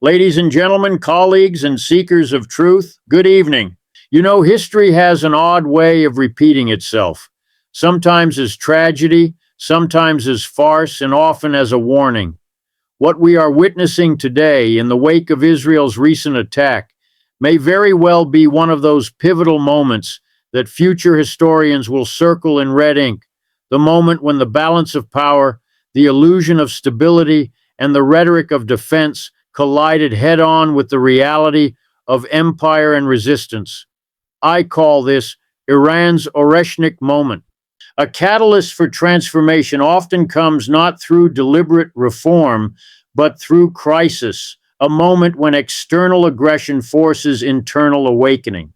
Ladies and gentlemen, colleagues and seekers of truth, good evening. You know, history has an odd way of repeating itself, sometimes as tragedy, sometimes as farce, and often as a warning. What we are witnessing today in the wake of Israel's recent attack may very well be one of those pivotal moments that future historians will circle in red ink, the moment when the balance of power, the illusion of stability, and the rhetoric of defense collided head on with the reality of empire and resistance. I call this Iran's Oreshnik Moment. A catalyst for transformation often comes not through deliberate reform, but through crisis, a moment when external aggression forces internal awakening.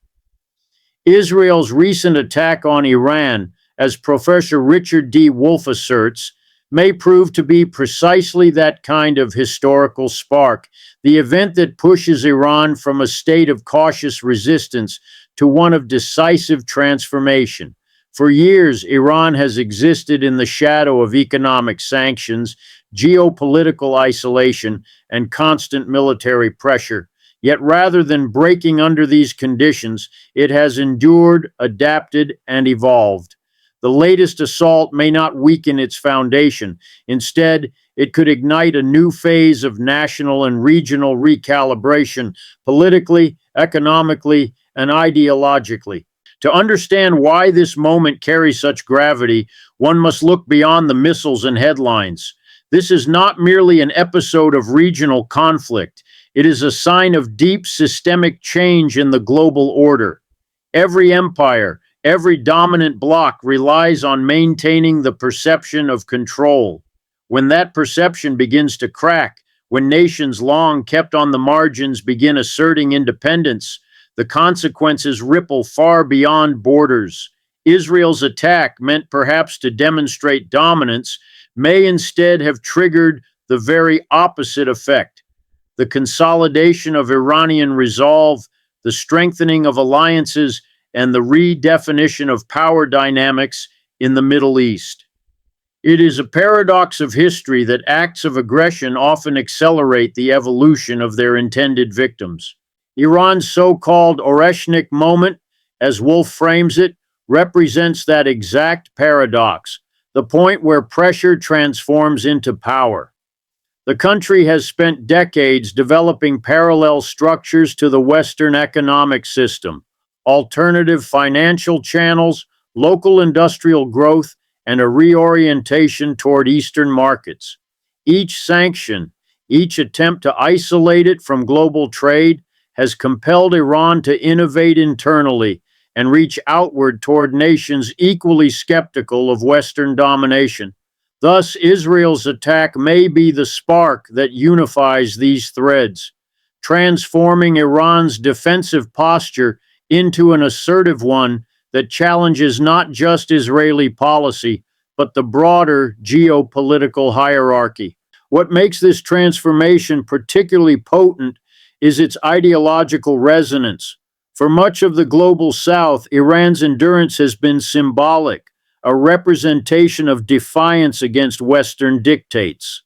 Israel's recent attack on Iran, as Professor Richard D. Wolff asserts, may prove to be precisely that kind of historical spark, the event that pushes Iran from a state of cautious resistance to one of decisive transformation. For years, Iran has existed in the shadow of economic sanctions, geopolitical isolation, and constant military pressure. Yet rather than breaking under these conditions, it has endured, adapted, and evolved. The latest assault may not weaken its foundation. Instead, it could ignite a new phase of national and regional recalibration, politically, economically, and ideologically. To understand why this moment carries such gravity, one must look beyond the missiles and headlines. This is not merely an episode of regional conflict. It is a sign of deep systemic change in the global order. Every empire, every dominant bloc relies on maintaining the perception of control. When that perception begins to crack, when nations long kept on the margins begin asserting independence, the consequences ripple far beyond borders. Israel's attack, meant perhaps to demonstrate dominance, may instead have triggered the very opposite effect: the consolidation of Iranian resolve, the strengthening of alliances, and the redefinition of power dynamics in the Middle East. It is a paradox of history that acts of aggression often accelerate the evolution of their intended victims. Iran's so-called Oreshnik moment, as Wolff frames it, represents that exact paradox, the point where pressure transforms into power. The country has spent decades developing parallel structures to the Western economic system: alternative financial channels, local industrial growth, and a reorientation toward Eastern markets. Each sanction, each attempt to isolate it from global trade, has compelled Iran to innovate internally and reach outward toward nations equally skeptical of Western domination. Thus, Israel's attack may be the spark that unifies these threads, transforming Iran's defensive posture into an assertive one that challenges not just Israeli policy, but the broader geopolitical hierarchy. What makes this transformation particularly potent is its ideological resonance. For much of the global South, Iran's endurance has been symbolic, a representation of defiance against Western dictates.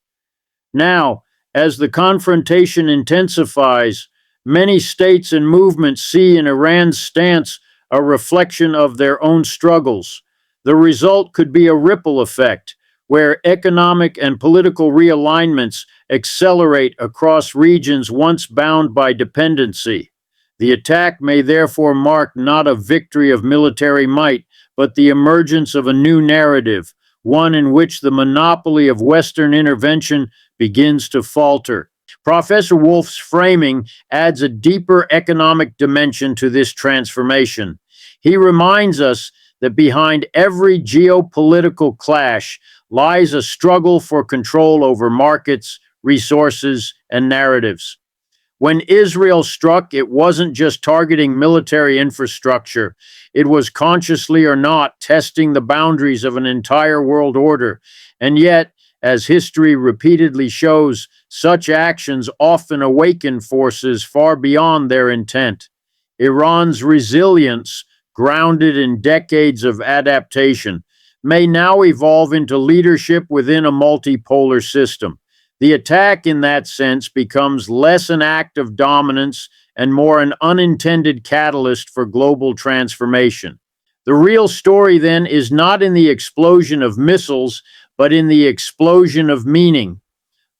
Now, as the confrontation intensifies, many states and movements see in Iran's stance a reflection of their own struggles. The result could be a ripple effect, where economic and political realignments accelerate across regions once bound by dependency. The attack may therefore mark not a victory of military might, but the emergence of a new narrative, one in which the monopoly of Western intervention begins to falter. Professor Wolff's framing adds a deeper economic dimension to this transformation. He reminds us that behind every geopolitical clash lies a struggle for control over markets, resources, and narratives. When Israel struck, it wasn't just targeting military infrastructure. It was, consciously or not, testing the boundaries of an entire world order. And yet, as history repeatedly shows, such actions often awaken forces far beyond their intent. Iran's resilience, grounded in decades of adaptation, may now evolve into leadership within a multipolar system. The attack, in that sense, becomes less an act of dominance and more an unintended catalyst for global transformation. The real story, then, is not in the explosion of missiles, but in the explosion of meaning.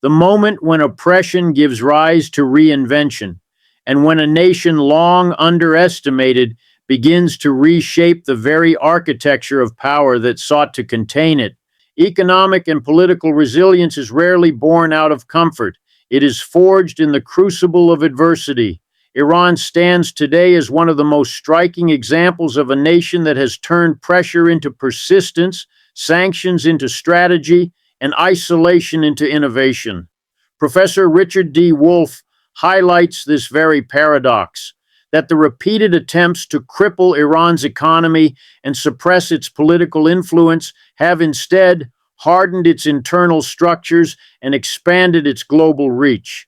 The moment when oppression gives rise to reinvention, and when a nation long underestimated begins to reshape the very architecture of power that sought to contain it. Economic and political resilience is rarely born out of comfort. It is forged in the crucible of adversity. Iran stands today as one of the most striking examples of a nation that has turned pressure into persistence, sanctions into strategy, and isolation into innovation. Professor Richard D. Wolff highlights this very paradox that the repeated attempts to cripple Iran's economy and suppress its political influence have instead hardened its internal structures and expanded its global reach.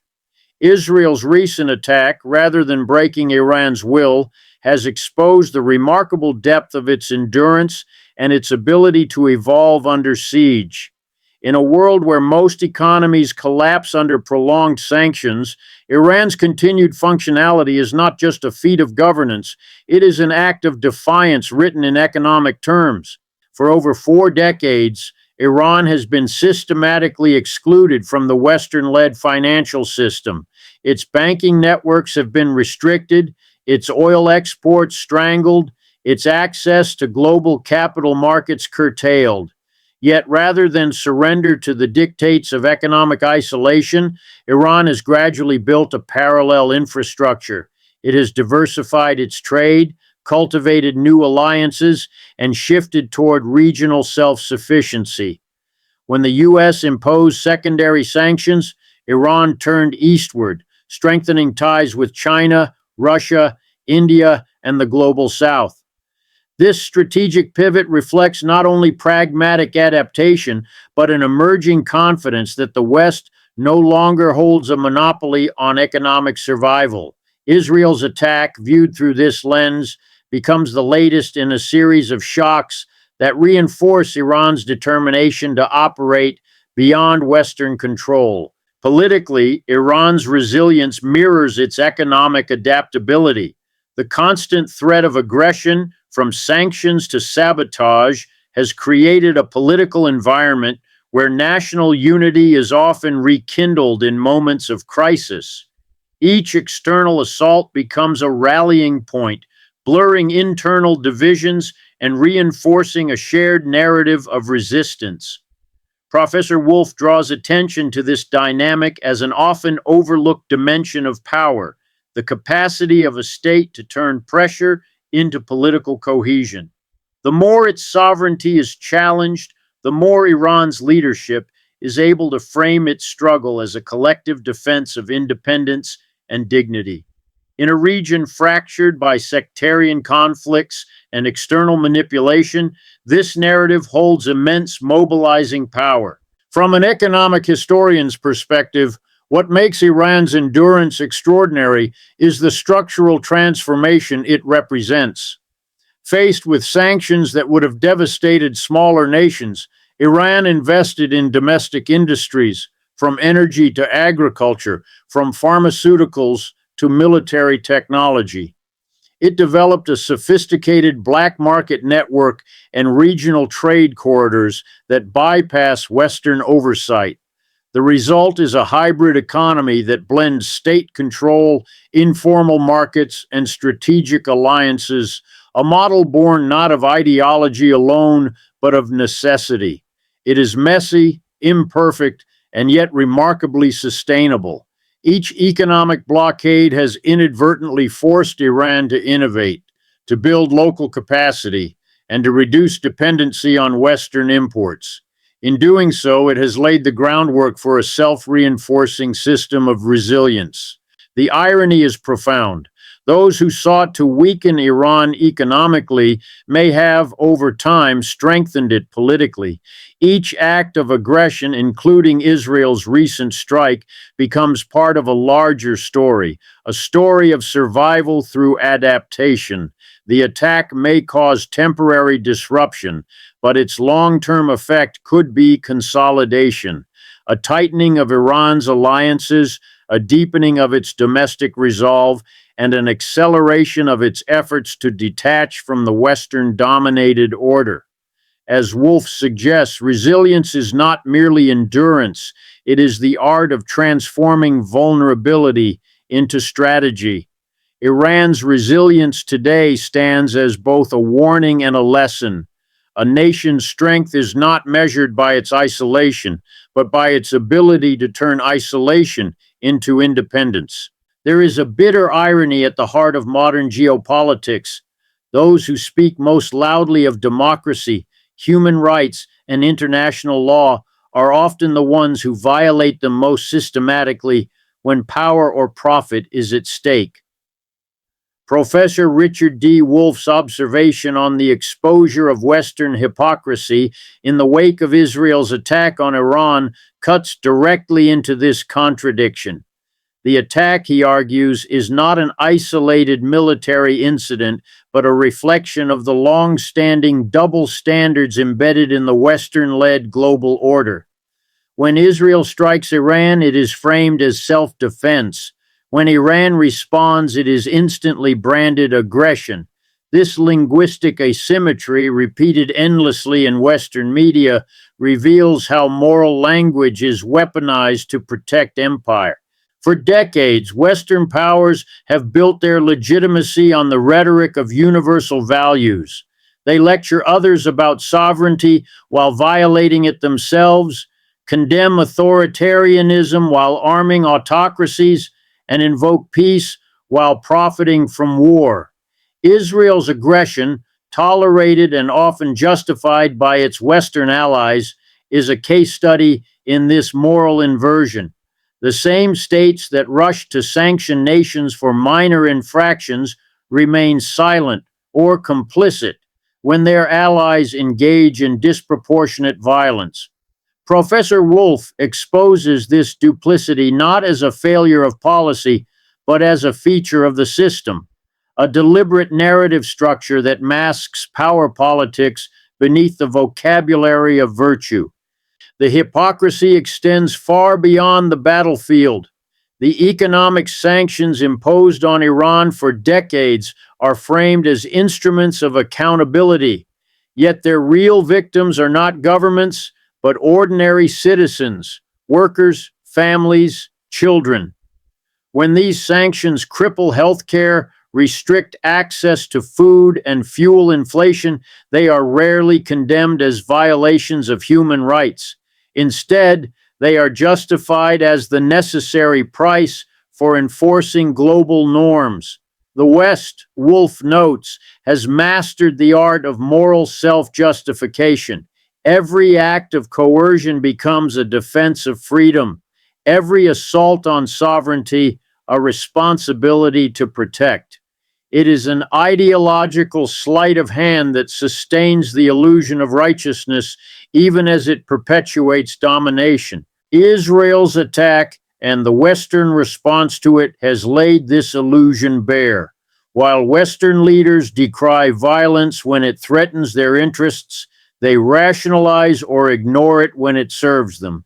Israel's recent attack, rather than breaking Iran's will, has exposed the remarkable depth of its endurance and its ability to evolve under siege. In a world where most economies collapse under prolonged sanctions, Iran's continued functionality is not just a feat of governance, it is an act of defiance written in economic terms. For over 4 decades, Iran has been systematically excluded from the Western-led financial system. Its banking networks have been restricted, its oil exports strangled, its access to global capital markets curtailed. Yet rather than surrender to the dictates of economic isolation, Iran has gradually built a parallel infrastructure. It has diversified its trade, cultivated new alliances, and shifted toward regional self-sufficiency. When the U.S. imposed secondary sanctions, Iran turned eastward, strengthening ties with China, Russia, India, and the global South. This strategic pivot reflects not only pragmatic adaptation, but an emerging confidence that the West no longer holds a monopoly on economic survival. Israel's attack, viewed through this lens, becomes the latest in a series of shocks that reinforce Iran's determination to operate beyond Western control. Politically, Iran's resilience mirrors its economic adaptability. The constant threat of aggression, from sanctions to sabotage, has created a political environment where national unity is often rekindled in moments of crisis. Each external assault becomes a rallying point, blurring internal divisions and reinforcing a shared narrative of resistance. Professor Wolff draws attention to this dynamic as an often overlooked dimension of power, the capacity of a state to turn pressure into political cohesion. The more its sovereignty is challenged, the more Iran's leadership is able to frame its struggle as a collective defense of independence and dignity. In a region fractured by sectarian conflicts and external manipulation, this narrative holds immense mobilizing power. From an economic historian's perspective, what makes Iran's endurance extraordinary is the structural transformation it represents. Faced with sanctions that would have devastated smaller nations, Iran invested in domestic industries, from energy to agriculture, from pharmaceuticals to military technology. It developed a sophisticated black market network and regional trade corridors that bypass Western oversight. The result is a hybrid economy that blends state control, informal markets, and strategic alliances, a model born not of ideology alone, but of necessity. It is messy, imperfect, and yet remarkably sustainable. Each economic blockade has inadvertently forced Iran to innovate, to build local capacity, and to reduce dependency on Western imports. In doing so, it has laid the groundwork for a self-reinforcing system of resilience. The irony is profound. Those who sought to weaken Iran economically may have, over time, strengthened it politically. Each act of aggression, including Israel's recent strike, becomes part of a larger story, a story of survival through adaptation. The attack may cause temporary disruption, but its long-term effect could be consolidation. a tightening of Iran's alliances, a deepening of its domestic resolve, and an acceleration of its efforts to detach from the Western dominated order. As Wolff suggests, resilience is not merely endurance, it is the art of transforming vulnerability into strategy. Iran's resilience today stands as both a warning and a lesson. A nation's strength is not measured by its isolation, but by its ability to turn isolation into independence. There is a bitter irony at the heart of modern geopolitics. Those who speak most loudly of democracy, human rights, and international law are often the ones who violate them most systematically when power or profit is at stake. Professor Richard D. Wolff's observation on the exposure of Western hypocrisy in the wake of Israel's attack on Iran cuts directly into this contradiction. The attack, he argues, is not an isolated military incident, but a reflection of the long-standing double standards embedded in the Western-led global order. When Israel strikes Iran, it is framed as self-defense. When Iran responds, it is instantly branded aggression. This linguistic asymmetry, repeated endlessly in Western media, reveals how moral language is weaponized to protect empire. For decades, Western powers have built their legitimacy on the rhetoric of universal values. They lecture others about sovereignty while violating it themselves, condemn authoritarianism while arming autocracies, and invoke peace while profiting from war. Israel's aggression, tolerated and often justified by its Western allies, is a case study in this moral inversion. The same states that rush to sanction nations for minor infractions remain silent or complicit when their allies engage in disproportionate violence. Professor Wolff exposes this duplicity not as a failure of policy, but as a feature of the system, a deliberate narrative structure that masks power politics beneath the vocabulary of virtue. The hypocrisy extends far beyond the battlefield. The economic sanctions imposed on Iran for decades are framed as instruments of accountability, yet their real victims are not governments, but ordinary citizens, workers, families, children. When these sanctions cripple healthcare, restrict access to food, and fuel inflation, they are rarely condemned as violations of human rights. Instead, they are justified as the necessary price for enforcing global norms. The West, Wolff notes, has mastered the art of moral self-justification. Every act of coercion becomes a defense of freedom. Every assault on sovereignty, a responsibility to protect. It is an ideological sleight of hand that sustains the illusion of righteousness even as it perpetuates domination. Israel's attack and the Western response to it has laid this illusion bare. While Western leaders decry violence when it threatens their interests, they rationalize or ignore it when it serves them.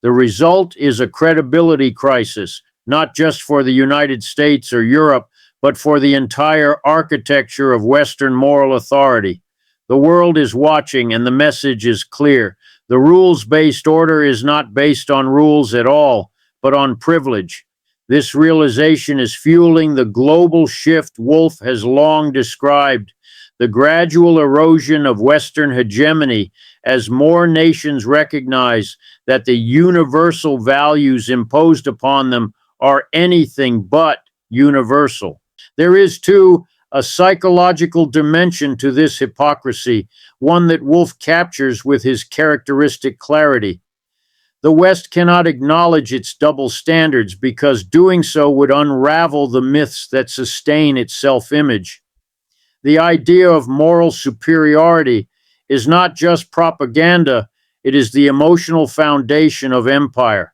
The result is a credibility crisis, not just for the United States or Europe, but for the entire architecture of Western moral authority. The world is watching, and the message is clear. The rules-based order is not based on rules at all, but on privilege. This realization is fueling the global shift Wolff has long described, the gradual erosion of Western hegemony as more nations recognize that the universal values imposed upon them are anything but universal. There is, too, a psychological dimension to this hypocrisy, one that Wolff captures with his characteristic clarity. The West cannot acknowledge its double standards because doing so would unravel the myths that sustain its self-image. The idea of moral superiority is not just propaganda, it is the emotional foundation of empire.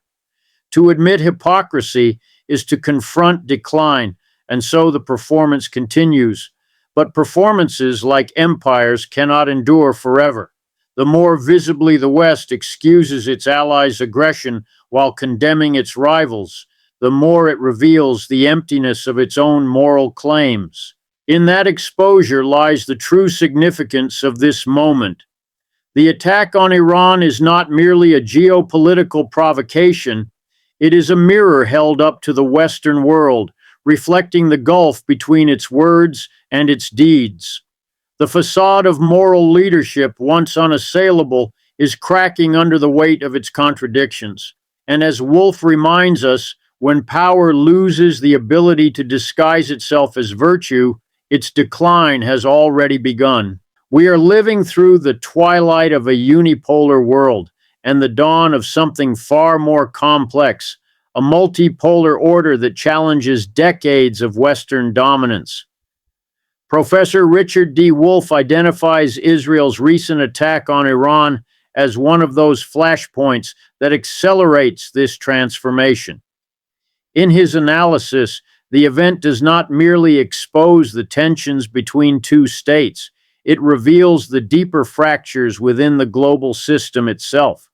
To admit hypocrisy is to confront decline, and so the performance continues. But performances, like empires, cannot endure forever. the more visibly the West excuses its allies' aggression while condemning its rivals, the more it reveals the emptiness of its own moral claims. In that exposure lies the true significance of this moment. The attack on Iran is not merely a geopolitical provocation, it is a mirror held up to the Western world, reflecting the gulf between its words and its deeds. The facade of moral leadership, once unassailable, is cracking under the weight of its contradictions. And as Wolff reminds us, when power loses the ability to disguise itself as virtue, its decline has already begun. We are living through the twilight of a unipolar world and the dawn of something far more complex, a multipolar order that challenges decades of Western dominance. Professor Richard D. Wolff identifies Israel's recent attack on Iran as one of those flashpoints that accelerates this transformation. In his analysis, the event does not merely expose the tensions between two states, it reveals the deeper fractures within the global system itself.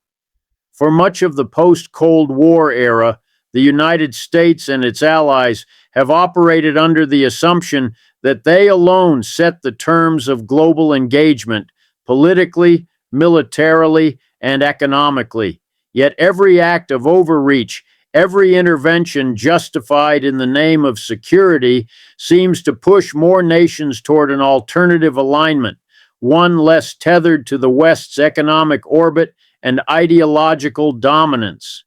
For much of the post-Cold War era, the United States and its allies have operated under the assumption that they alone set the terms of global engagement, politically, militarily, and economically. Yet every act of overreach, every intervention justified in the name of security, seems to push more nations toward an alternative alignment, one less tethered to the West's economic orbit and ideological dominance.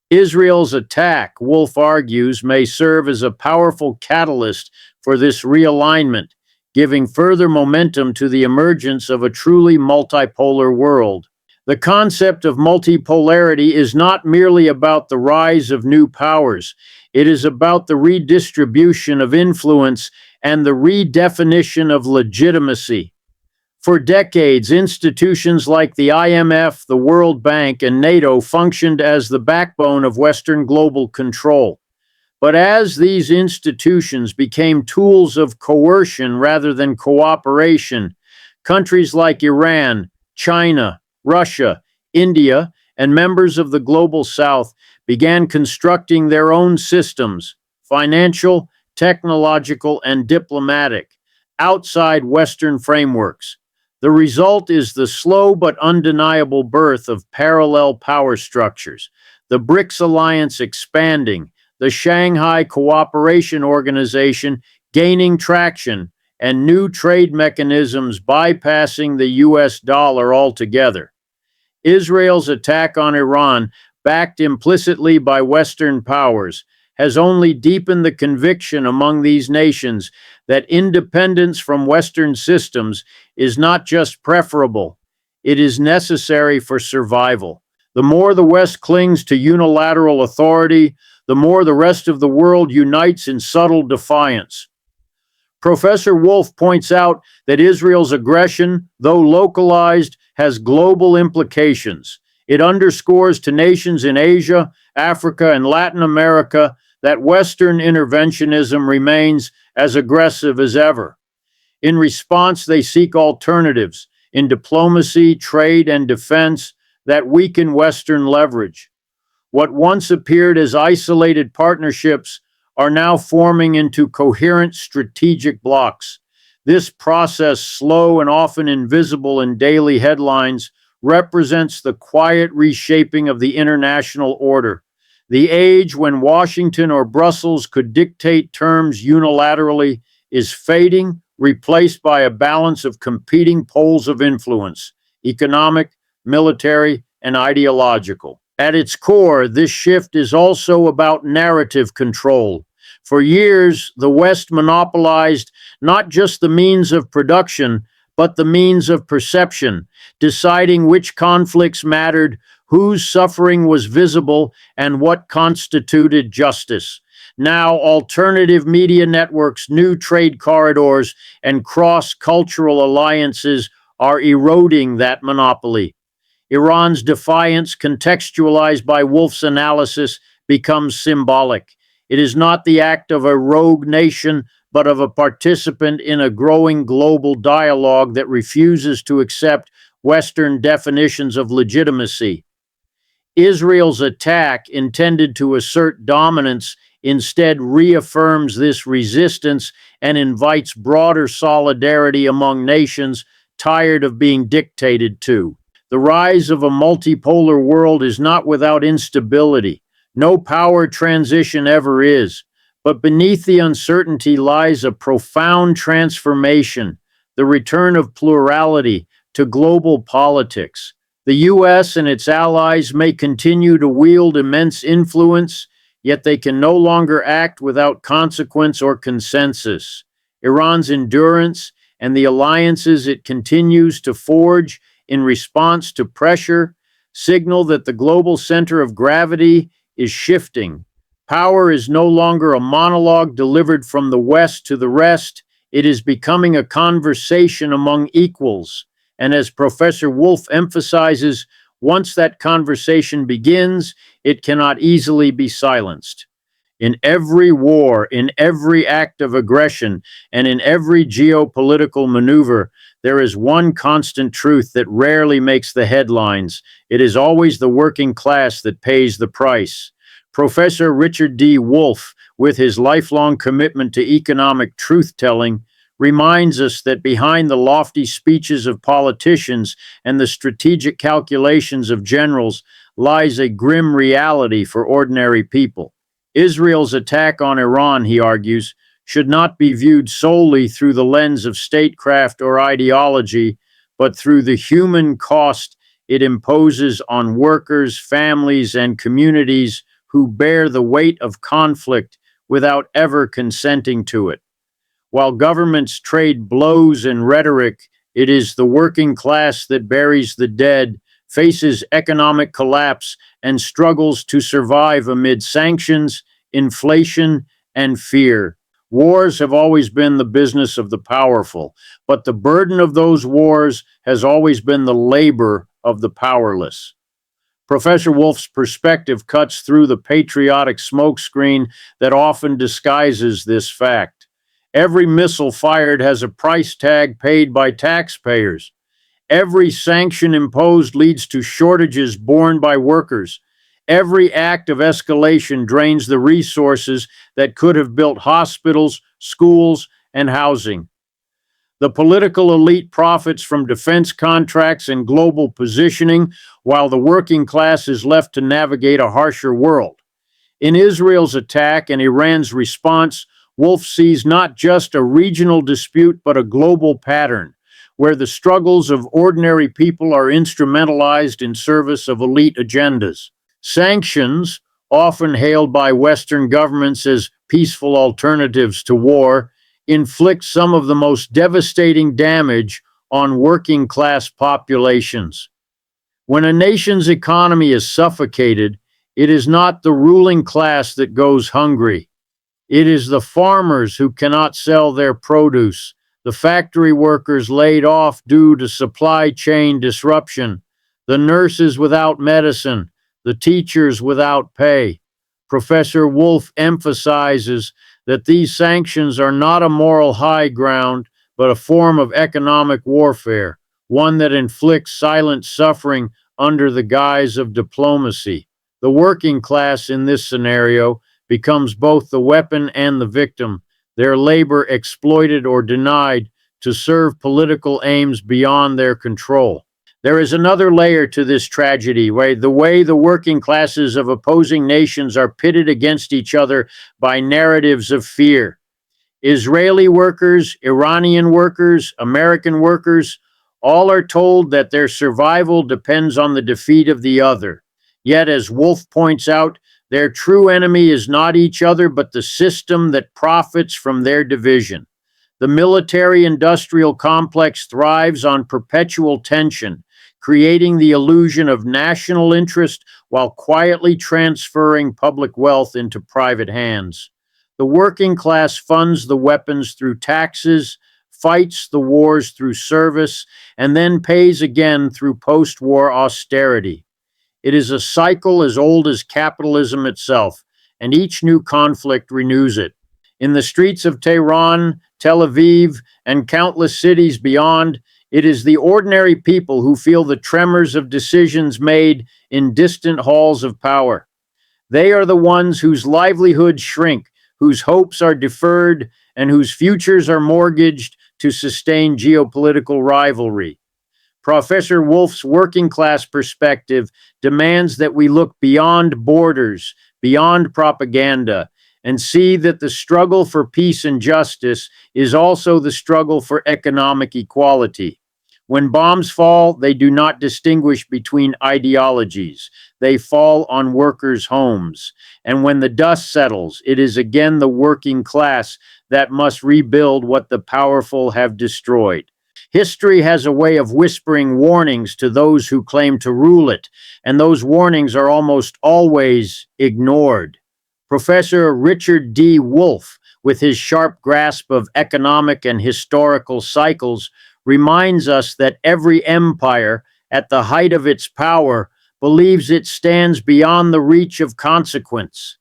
Israel's attack, Wolff argues, may serve as a powerful catalyst for this realignment, giving further momentum to the emergence of a truly multipolar world. The concept of multipolarity is not merely about the rise of new powers, it is about the redistribution of influence and the redefinition of legitimacy. For decades, institutions like the IMF, the World Bank, and NATO functioned as the backbone of Western global control. But as these institutions became tools of coercion rather than cooperation, countries like Iran, China, Russia, India, and members of the Global South began constructing their own systems, financial, technological, and diplomatic, outside Western frameworks. The result is the slow but undeniable birth of parallel power structures, the BRICS alliance expanding, the Shanghai Cooperation Organization gaining traction, and new trade mechanisms bypassing the US dollar altogether. Israel's attack on Iran, backed implicitly by Western powers, has only deepened the conviction among these nations that independence from Western systems is not just preferable, it is necessary for survival. The more the West clings to unilateral authority, the more the rest of the world unites in subtle defiance. Professor Wolff points out that Israel's aggression, though localized, has global implications. It underscores to nations in Asia, Africa, and Latin America that Western interventionism remains as aggressive as ever. In response, they seek alternatives in diplomacy, trade, and defense that weaken Western leverage. What once appeared as isolated partnerships are now forming into coherent strategic blocs. This process, slow and often invisible in daily headlines, represents the quiet reshaping of the international order. The age when Washington or Brussels could dictate terms unilaterally is fading, replaced by a balance of competing poles of influence, economic, military, and ideological. At its core, this shift is also about narrative control. For years, the West monopolized not just the means of production, but the means of perception, deciding which conflicts mattered, whose suffering was visible, and what constituted justice. Now, alternative media networks, new trade corridors, and cross-cultural alliances are eroding that monopoly. Iran's defiance, contextualized by Wolff's analysis, becomes symbolic. It is not the act of a rogue nation, but of a participant in a growing global dialogue that refuses to accept Western definitions of legitimacy. Israel's attack, intended to assert dominance, instead reaffirms this resistance and invites broader solidarity among nations tired of being dictated to. The rise of a multipolar world is not without instability. No power transition ever is. But beneath the uncertainty lies a profound transformation, the return of plurality to global politics. The US and its allies may continue to wield immense influence, yet they can no longer act without consequence or consensus. Iran's endurance and the alliances it continues to forge in response to pressure signal that the global center of gravity is shifting. Power is no longer a monologue delivered from the West to the rest. It is becoming a conversation among equals. And as Professor Wolff emphasizes, once that conversation begins, it cannot easily be silenced. In every war, in every act of aggression, and in every geopolitical maneuver, there is one constant truth that rarely makes the headlines. It is always the working class that pays the price. Professor Richard D. Wolff, with his lifelong commitment to economic truth-telling, reminds us that behind the lofty speeches of politicians and the strategic calculations of generals lies a grim reality for ordinary people. Israel's attack on Iran, he argues, should not be viewed solely through the lens of statecraft or ideology, but through the human cost it imposes on workers, families, and communities who bear the weight of conflict without ever consenting to it. While governments trade blows and rhetoric, it is the working class that buries the dead, faces economic collapse, and struggles to survive amid sanctions, inflation, and fear. Wars have always been the business of the powerful, but the burden of those wars has always been the labor of the powerless. Professor Wolff's perspective cuts through the patriotic smokescreen that often disguises this fact. Every missile fired has a price tag paid by taxpayers. Every sanction imposed leads to shortages borne by workers. Every act of escalation drains the resources that could have built hospitals, schools, and housing. The political elite profits from defense contracts and global positioning, while the working class is left to navigate a harsher world. In Israel's attack and Iran's response, Wolff sees not just a regional dispute, but a global pattern, where the struggles of ordinary people are instrumentalized in service of elite agendas. Sanctions, often hailed by Western governments as peaceful alternatives to war, inflict some of the most devastating damage on working class populations. When a nation's economy is suffocated, it is not the ruling class that goes hungry. It is the farmers who cannot sell their produce, the factory workers laid off due to supply chain disruption, the nurses without medicine, the teachers without pay. Professor Wolff emphasizes that these sanctions are not a moral high ground, but a form of economic warfare, one that inflicts silent suffering under the guise of diplomacy. The working class in this scenario becomes both the weapon and the victim, their labor exploited or denied to serve political aims beyond their control. There is another layer to this tragedy, where the way the working classes of opposing nations are pitted against each other by narratives of fear. Israeli workers, Iranian workers, American workers, all are told that their survival depends on the defeat of the other. Yet, as Wolff points out, their true enemy is not each other, but the system that profits from their division. The military-industrial complex thrives on perpetual tension, creating the illusion of national interest while quietly transferring public wealth into private hands. The working class funds the weapons through taxes, fights the wars through service, and then pays again through post-war austerity. It is a cycle as old as capitalism itself, and each new conflict renews it. In the streets of Tehran, Tel Aviv, and countless cities beyond, It is the ordinary people who feel the tremors of decisions made in distant halls of power. They are the ones whose livelihoods shrink, whose hopes are deferred, and whose futures are mortgaged to sustain geopolitical rivalry. Professor Wolff's working class perspective demands that we look beyond borders, beyond propaganda, and see that the struggle for peace and justice is also the struggle for economic equality. When bombs fall, they do not distinguish between ideologies. They fall on workers' homes. And when the dust settles, it is again the working class that must rebuild what the powerful have destroyed. History has a way of whispering warnings to those who claim to rule it, and those warnings are almost always ignored. Professor Richard D. Wolff, with his sharp grasp of economic and historical cycles, reminds us that every empire, at the height of its power, believes it stands beyond the reach of consequence.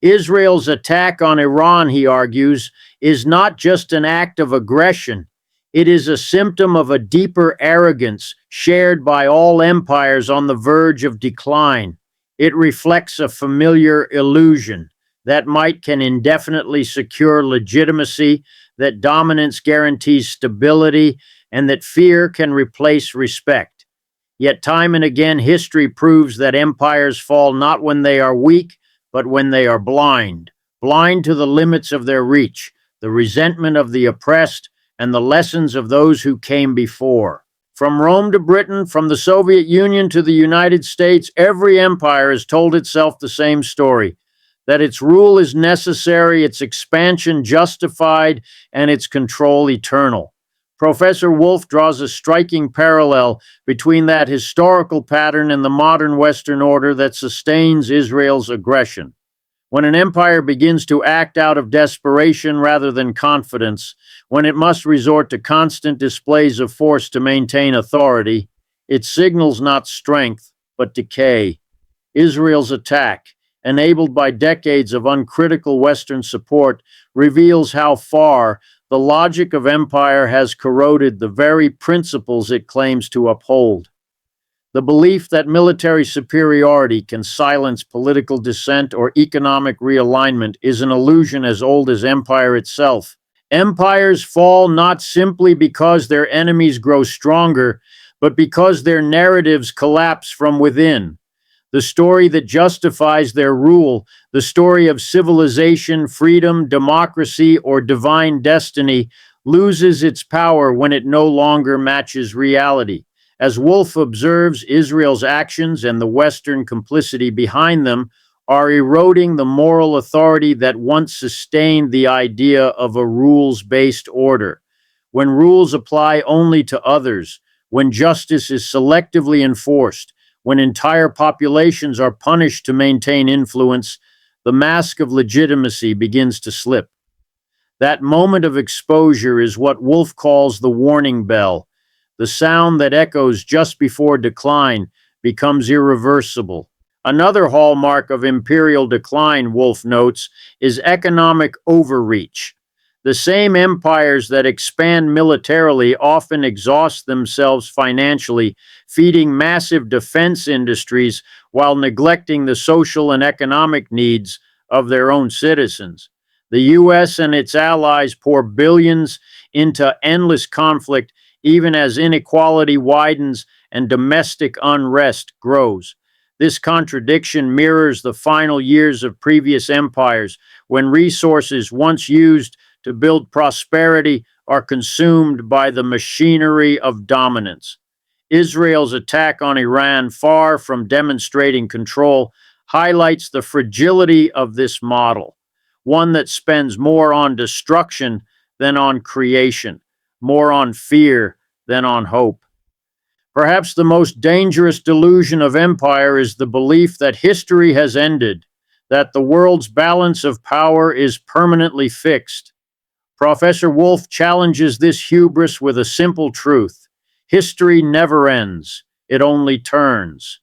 Israel's attack on Iran, he argues, is not just an act of aggression. It is a symptom of a deeper arrogance shared by all empires on the verge of decline. It reflects a familiar illusion that might can indefinitely secure legitimacy, that dominance guarantees stability, and that fear can replace respect. Yet time and again, history proves that empires fall not when they are weak, but when they are blind, blind to the limits of their reach, the resentment of the oppressed, and the lessons of those who came before. From Rome to Britain, from the Soviet Union to the United States, every empire has told itself the same story, that its rule is necessary, its expansion justified, and its control eternal. Professor Wolff draws a striking parallel between that historical pattern and the modern Western order that sustains Israel's aggression. When an empire begins to act out of desperation rather than confidence, when it must resort to constant displays of force to maintain authority, it signals not strength, but decay. Israel's attack, enabled by decades of uncritical Western support, reveals how far the logic of empire has corroded the very principles it claims to uphold. The belief that military superiority can silence political dissent or economic realignment is an illusion as old as empire itself. Empires fall not simply because their enemies grow stronger, but because their narratives collapse from within. The story that justifies their rule, the story of civilization, freedom, democracy, or divine destiny, loses its power when it no longer matches reality. As Wolff observes, Israel's actions and the Western complicity behind them are eroding the moral authority that once sustained the idea of a rules-based order. When rules apply only to others, when justice is selectively enforced, when entire populations are punished to maintain influence, the mask of legitimacy begins to slip. That moment of exposure is what Wolff calls the warning bell. The sound that echoes just before decline becomes irreversible. Another hallmark of imperial decline, Wolff notes, is economic overreach. The same empires that expand militarily often exhaust themselves financially, feeding massive defense industries while neglecting the social and economic needs of their own citizens. The US and its allies pour billions into endless conflict even as inequality widens and domestic unrest grows. This contradiction mirrors the final years of previous empires, when resources once used to build prosperity are consumed by the machinery of dominance. Israel's attack on Iran, far from demonstrating control, highlights the fragility of this model, one that spends more on destruction than on creation, more on fear than on hope. Perhaps the most dangerous delusion of empire is the belief that history has ended, that the world's balance of power is permanently fixed. Professor Wolff challenges this hubris with a simple truth. History never ends, it only turns.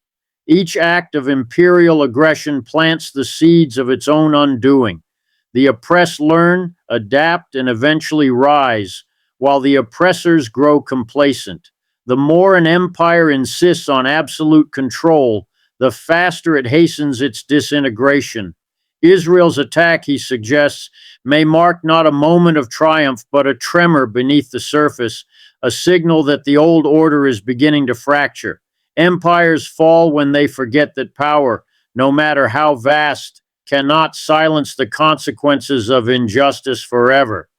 Each act of imperial aggression plants the seeds of its own undoing. The oppressed learn, adapt, and eventually rise, while the oppressors grow complacent. The more an empire insists on absolute control, the faster it hastens its disintegration. Israel's attack, he suggests, may mark not a moment of triumph, but a tremor beneath the surface, a signal that the old order is beginning to fracture. Empires fall when they forget that power, no matter how vast, cannot silence the consequences of injustice forever.